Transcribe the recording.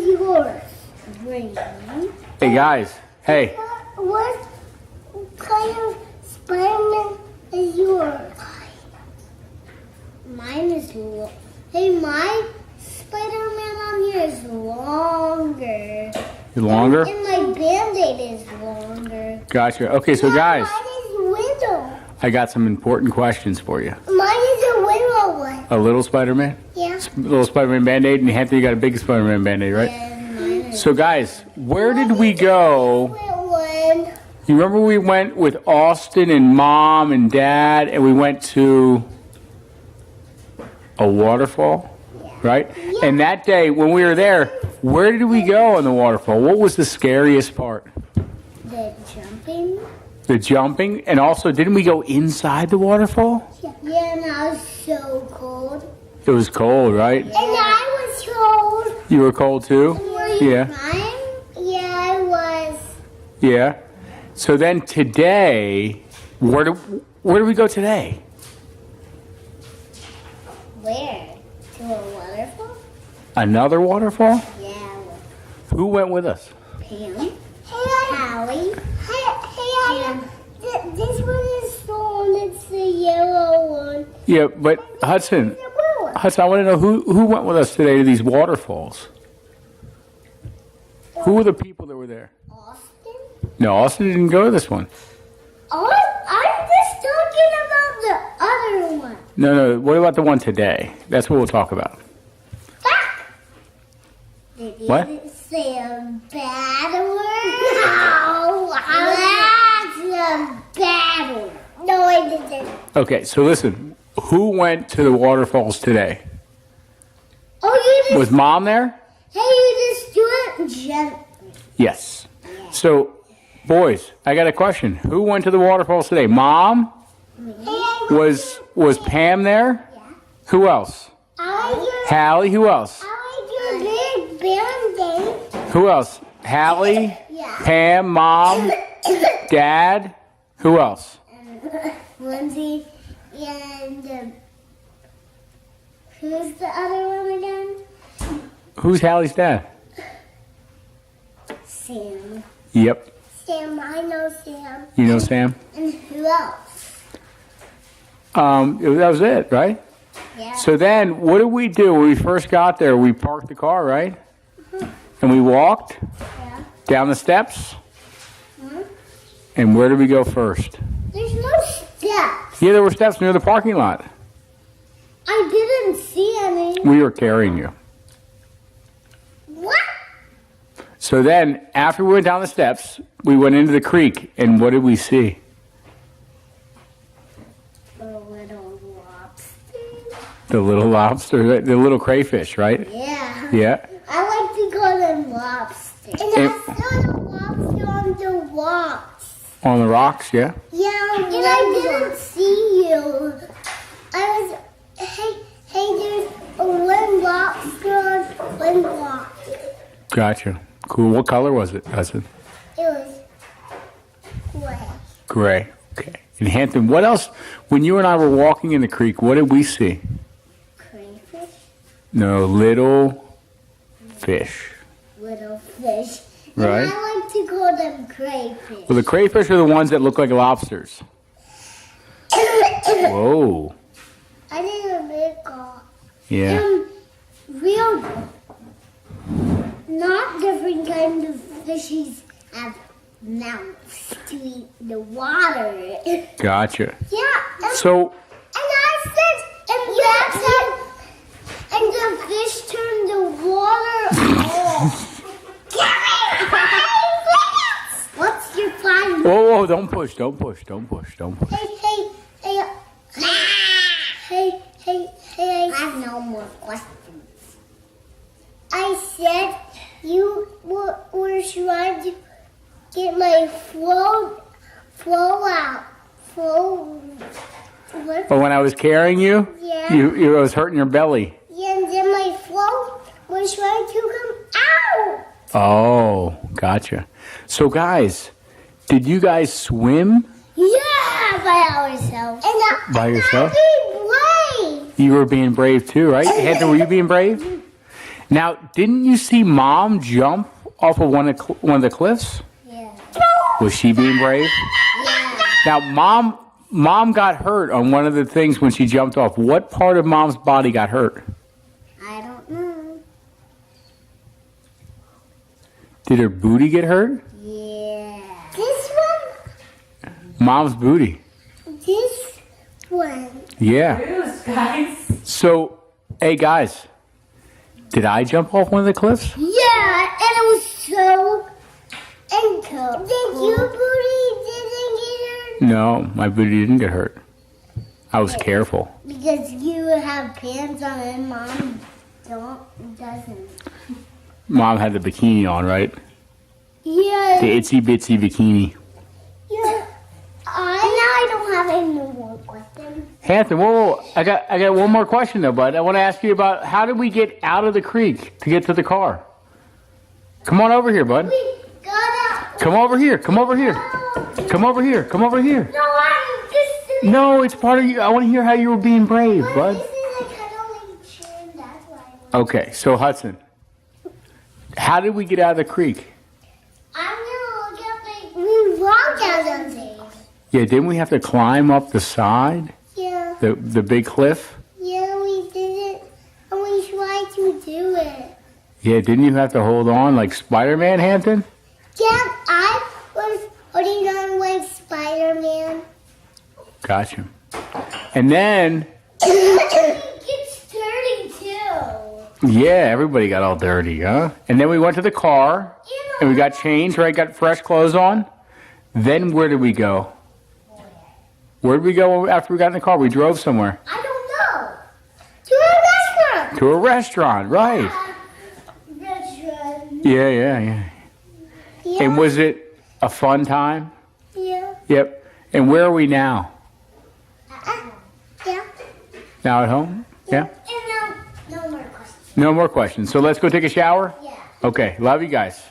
Yours. Green. Hey guys, hey. What kind of Spider-Man is yours? Mine is long. Hey, my Spider-Man on here is longer. Longer? And my Band-Aid is longer. Gotcha. Okay, so guys, Mine is window. I got some important questions for you. Mine is a window one. A little Spider-Man? Yeah. Little Spider-Man Band-Aid, and Anthony got a big Spider-Man Band-Aid, right? And mine is So guys, where did we go? one. You remember we went with Austin and Mom and Dad, and we went to a waterfall, right? Yeah. And that day when we were there, where did we go on the waterfall? What was the scariest part? The jumping. The jumping, and also didn't we go inside the waterfall? Yeah, and I was so cold. It was cold, right? And I was cold. You were cold too? Were you Yeah. fine? Yeah, I was. Yeah. So then today, where do we go today? Where? To a waterfall? Another waterfall? Yeah. Who went with us? Pam. Hey, Hallie. Hey, this one is stone. It's the yellow one. Yeah, but Hudson, The blue one. I want to know who went with us today to these waterfalls? Who were the people that were there? Austin? No, Austin didn't go to this one. Oh, I'm just talking about the other one. No, what about the one today? That's what we'll talk about. Ah! Did you What? say a bad word? No, that's a bad word. No, I didn't. Okay, so listen, who went to the waterfalls today? Oh, you just, Was Mom there? hey, you just do it gently. Yes. So, boys, I got a question. Who went to the waterfalls today? Mom? Was Pam there? Yeah. Who else? I Hallie? Who else? like your big Band-Aid. Who else? Hallie? Yeah. Pam? Mom? Dad? Who else? Lindsay and who's the other one again? Who's Hallie's dad? Sam. Yep. Sam, I know Sam. You know Sam? And who else? That was it, right? Yeah. So then, what did we do when we first got there? We parked the car, right? And we walked Yeah. down the steps. Hmm? And where did we go first? There's no steps. Yeah, there were steps near the parking lot. I didn't see any. We were carrying you. What? So then, after we went down the steps, we went into the creek, and what did we see? A little lobster. The little lobster, the little crayfish, right? Yeah. Yeah. I like to call them lobsters. And I saw the lobster on the rocks. On the rocks, yeah? Yeah, and I didn't see you. I was, hey, there's a one lobster on one rock. Gotcha. Cool. What color was it, Hudson? It was gray. Gray. Okay. And Hampton, what else? When you and I were walking in the creek, what did we see? Crayfish? No, little fish. Little fish. Right. And I like to call them crayfish. Well, the crayfish are the ones that look like lobsters. Whoa. I didn't make all. Yeah. Real, not different kinds of fishies have mouths to eat the water. Gotcha. Yeah. So, And I said, and the fish turned the water off. What's your plan? whoa, don't push. Hey, I have no more questions. I said you were trying to get my flow out. What? But when I was carrying you, Yeah. you was hurting your belly. Yeah, and then my flow was trying to come out. Oh, gotcha. So, guys, did you guys swim? Yeah, by ourselves. And By yourself? I'll be brave. You were being brave too, right? Hampton, were you being brave? Now, didn't you see Mom jump off of one of the cliffs? Yeah. Was she being brave? Yeah. Now, Mom got hurt on one of the things when she jumped off. What part of Mom's body got hurt? I don't know. Did her booty get hurt? Yeah. This one? Mom's booty. This one. Yeah. News, guys. So, hey guys, did I jump off one of the cliffs? Yeah, and it was so cool. Did your booty didn't get hurt? No, my booty didn't get hurt. I was careful. Because you have pants on and Mom doesn't. Mom had the bikini on, right? Yeah. The itsy bitsy bikini. Yeah. I don't have any more questions. Hampton, whoa. I got one more question though, bud. I want to ask you about how did we get out of the creek to get to the car? Come on over here, bud. We gotta. Come over here. Come over here. Come over here. Come over here. No, I'm just. No, it's part of you. I want to hear how you were being brave, bud. This is a cuddling chin, that's why. Okay, so Hudson, how did we get out of the creek? I'm gonna look at we walked out of there. Yeah, didn't we have to climb up the side? Yeah. The big cliff? Yeah, we did it. And we tried to do it. Yeah, didn't you have to hold on like Spider-Man, Hampton? Yeah, I was holding on like Spider-Man. Gotcha. And then, It gets dirty too. yeah, everybody got all dirty, huh? And then we went to the car, and we got changed, right? Got fresh clothes on. Then where did we go? Where did we go after we got in the car? We drove somewhere. I don't know. To a restaurant. To a restaurant, right. Restaurant. Yeah. Yeah. And was it a fun time? Yeah. Yep. And where are we now? Yeah. Now at home? Yeah? And no more questions. No more questions. So let's go take a shower? Yeah. Okay. Love you guys.